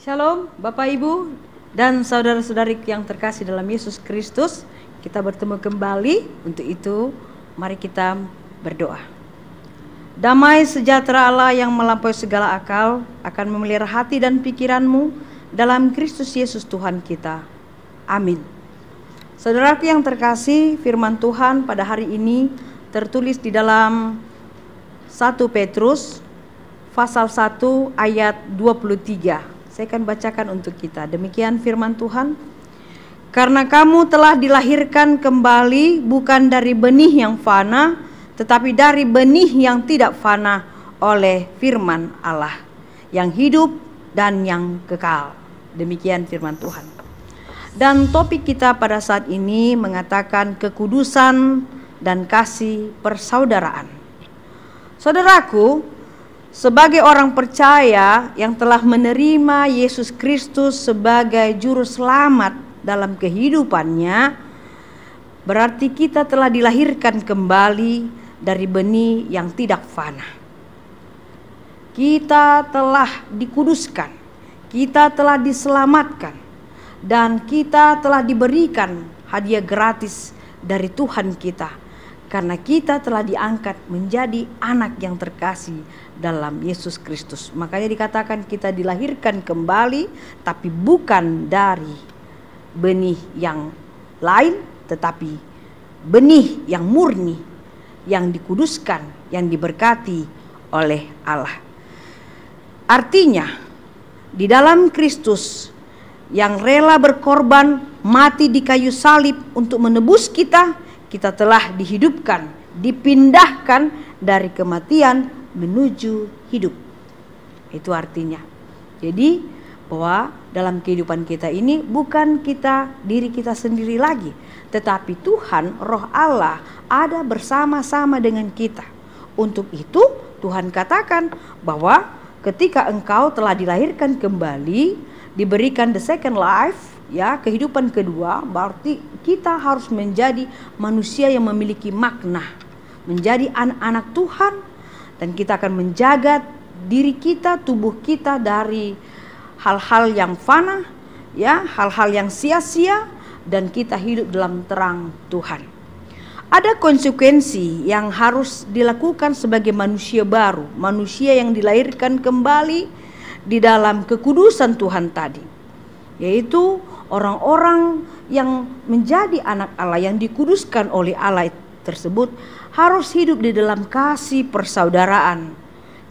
Shalom Bapak Ibu dan saudara-saudari yang terkasih dalam Yesus Kristus. Kita bertemu kembali. Untuk itu mari kita berdoa. Damai sejahtera Allah yang melampaui segala akal akan memelihara hati dan pikiranmu dalam Kristus Yesus Tuhan kita. Amin. Saudaraku yang terkasih, firman Tuhan pada hari ini tertulis di dalam 1 Petrus pasal 1 ayat 23. Saya akan bacakan untuk kita. Demikian firman Tuhan. Karena kamu telah dilahirkan kembali bukan dari benih yang fana, tetapi dari benih yang tidak fana oleh firman Allah, yang hidup dan yang kekal. Demikian firman Tuhan. Dan topik kita pada saat ini mengatakan kekudusan dan kasih persaudaraan. Saudaraku, sebagai orang percaya yang telah menerima Yesus Kristus sebagai juru selamat dalam kehidupannya, berarti kita telah dilahirkan kembali dari benih yang tidak fana. Kita telah dikuduskan, kita telah diselamatkan, dan kita telah diberikan hadiah gratis dari Tuhan kita. Karena kita telah diangkat menjadi anak yang terkasih dalam Yesus Kristus. Makanya dikatakan kita dilahirkan kembali, tapi bukan dari benih yang lain, tetapi benih yang murni, yang dikuduskan, yang diberkati oleh Allah. Artinya, di dalam Kristus yang rela berkorban mati di kayu salib untuk menebus kita, kita telah dihidupkan, dipindahkan dari kematian menuju hidup. Itu artinya. Jadi bahwa dalam kehidupan kita ini bukan diri kita sendiri lagi, tetapi Tuhan, Roh Allah ada bersama-sama dengan kita. Untuk itu Tuhan katakan bahwa ketika engkau telah dilahirkan kembali, diberikan the second life, ya, kehidupan kedua, berarti kita harus menjadi manusia yang memiliki makna, menjadi anak-anak Tuhan, dan kita akan menjaga diri kita, tubuh kita dari hal-hal yang fana, ya, hal-hal yang sia-sia, dan kita hidup dalam terang Tuhan. Ada konsekuensi yang harus dilakukan sebagai manusia baru, manusia yang dilahirkan kembali di dalam kekudusan Tuhan tadi, yaitu orang-orang yang menjadi anak Allah, yang dikuduskan oleh Allah tersebut harus hidup di dalam kasih persaudaraan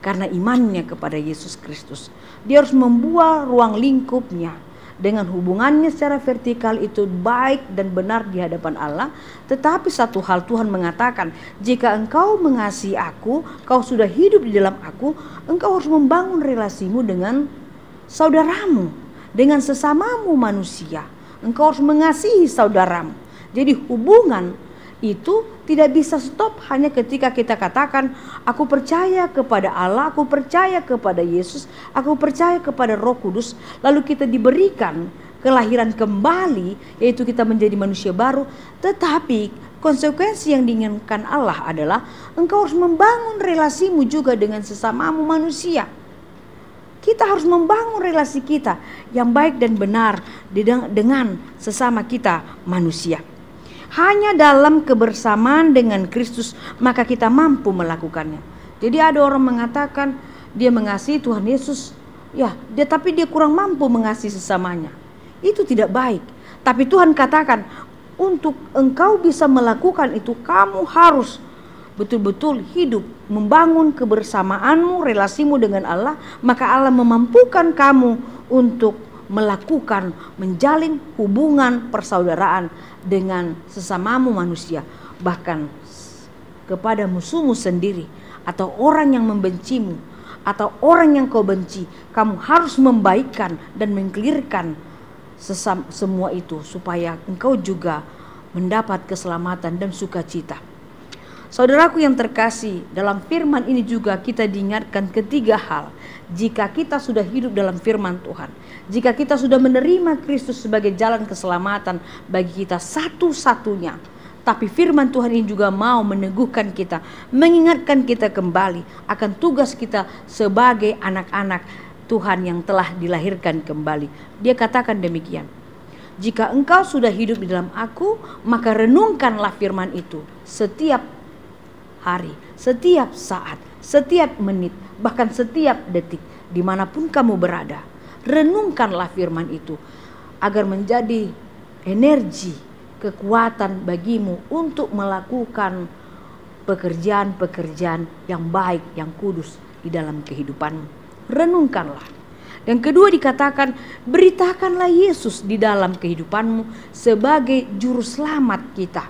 karena imannya kepada Yesus Kristus. Dia harus membuat ruang lingkupnya dengan hubungannya secara vertikal itu baik dan benar di hadapan Allah. Tetapi satu hal Tuhan mengatakan, jika engkau mengasihi aku, kau sudah hidup di dalam aku, engkau harus membangun relasimu dengan saudaramu, dengan sesamamu manusia. Engkau harus mengasihi saudaramu. Jadi hubungan itu tidak bisa stop hanya ketika kita katakan aku percaya kepada Allah, aku percaya kepada Yesus, aku percaya kepada Roh Kudus, lalu kita diberikan kelahiran kembali, yaitu kita menjadi manusia baru. Tetapi konsekuensi yang diinginkan Allah adalah engkau harus membangun relasimu juga dengan sesamamu manusia. Kita harus membangun relasi kita yang baik dan benar dengan sesama kita manusia. Hanya dalam kebersamaan dengan Kristus maka kita mampu melakukannya. Jadi ada orang mengatakan dia mengasihi Tuhan Yesus, ya, tapi dia kurang mampu mengasihi sesamanya. Itu tidak baik. Tapi Tuhan katakan, untuk engkau bisa melakukan itu, kamu harus betul-betul hidup, membangun kebersamaanmu, relasimu dengan Allah, maka Allah memampukan kamu untuk melakukan, menjalin hubungan persaudaraan dengan sesamamu manusia, bahkan kepada musuhmu sendiri, atau orang yang membencimu, atau orang yang kau benci. Kamu harus membaikkan dan mengkelirkan semua itu, supaya engkau juga mendapat keselamatan dan sukacita. Saudaraku yang terkasih, dalam firman ini juga kita diingatkan ketiga hal. Jika kita sudah hidup dalam firman Tuhan, jika kita sudah menerima Kristus sebagai jalan keselamatan bagi kita satu-satunya, tapi firman Tuhan ini juga mau meneguhkan kita, mengingatkan kita kembali akan tugas kita sebagai anak-anak Tuhan yang telah dilahirkan kembali. Dia katakan demikian. Jika engkau sudah hidup di dalam aku, maka renungkanlah firman itu setiap hari, setiap saat, setiap menit, bahkan setiap detik, dimanapun kamu berada. Renungkanlah firman itu agar menjadi energi, kekuatan bagimu untuk melakukan pekerjaan-pekerjaan yang baik, yang kudus di dalam kehidupanmu. Renungkanlah. Dan kedua dikatakan, beritakanlah Yesus di dalam kehidupanmu sebagai juru selamat kita.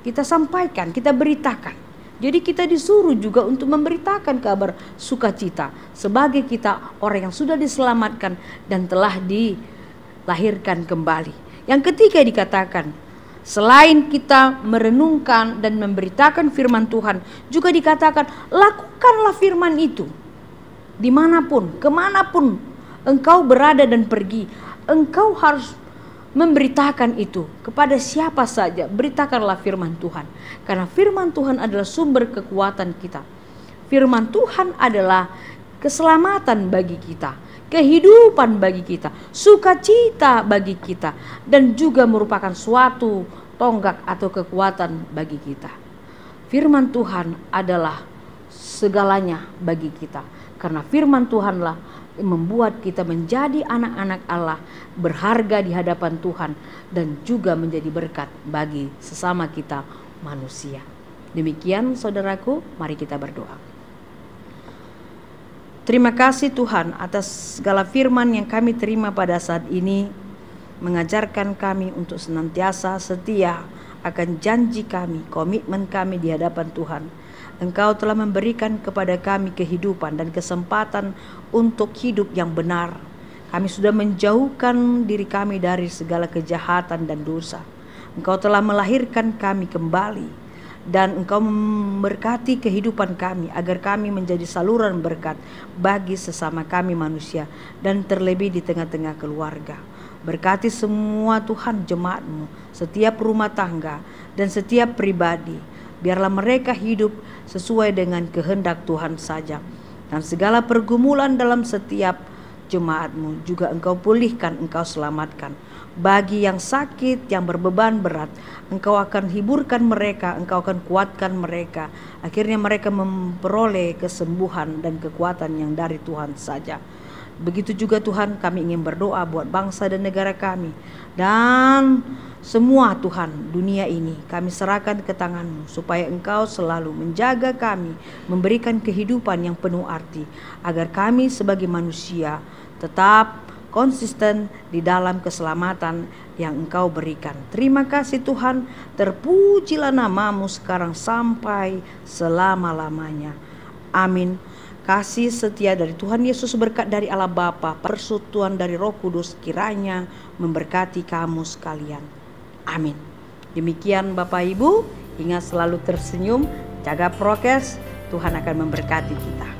Kita sampaikan, kita beritakan. Jadi kita disuruh juga untuk memberitakan kabar sukacita sebagai kita orang yang sudah diselamatkan dan telah dilahirkan kembali. Yang ketiga dikatakan, selain kita merenungkan dan memberitakan firman Tuhan, juga dikatakan lakukanlah firman itu. Dimanapun, kemanapun engkau berada dan pergi, engkau harus memberitakan itu kepada siapa saja. Beritakanlah firman Tuhan, karena firman Tuhan adalah sumber kekuatan kita. Firman Tuhan adalah keselamatan bagi kita, kehidupan bagi kita, sukacita bagi kita, dan juga merupakan suatu tonggak atau kekuatan bagi kita. Firman Tuhan adalah segalanya bagi kita, karena firman Tuhanlah yang membuat kita menjadi anak-anak Allah, berharga di hadapan Tuhan, dan juga menjadi berkat bagi sesama kita manusia. Demikian saudaraku, mari kita berdoa. Terima kasih Tuhan atas segala firman yang kami terima pada saat ini, mengajarkan kami untuk senantiasa setia akan janji kami, komitmen kami di hadapan Tuhan. Engkau telah memberikan kepada kami kehidupan dan kesempatan untuk hidup yang benar. Kami sudah menjauhkan diri kami dari segala kejahatan dan dosa. Engkau telah melahirkan kami kembali, dan Engkau memberkati kehidupan kami agar kami menjadi saluran berkat bagi sesama kami manusia, dan terlebih di tengah-tengah keluarga. Berkati semua Tuhan jemaat-Mu, setiap rumah tangga dan setiap pribadi. Biarlah mereka hidup sesuai dengan kehendak Tuhan saja. Dan segala pergumulan dalam setiap jemaat-Mu juga Engkau pulihkan, Engkau selamatkan. Bagi yang sakit, yang berbeban berat, Engkau akan hiburkan mereka, Engkau akan kuatkan mereka. Akhirnya mereka memperoleh kesembuhan dan kekuatan yang dari Tuhan saja. Begitu juga Tuhan, kami ingin berdoa buat bangsa dan negara kami. Dan semua Tuhan, dunia ini kami serahkan ke tangan-Mu, supaya Engkau selalu menjaga kami, memberikan kehidupan yang penuh arti, agar kami sebagai manusia tetap konsisten di dalam keselamatan yang Engkau berikan. Terima kasih Tuhan, terpujilah nama-Mu sekarang sampai selama-lamanya. Amin. Kasih setia dari Tuhan Yesus, berkat dari Allah Bapa, persekutuan dari Roh Kudus kiranya memberkati kamu sekalian. Amin. Demikian Bapak Ibu, ingat selalu tersenyum, jaga prokes, Tuhan akan memberkati kita.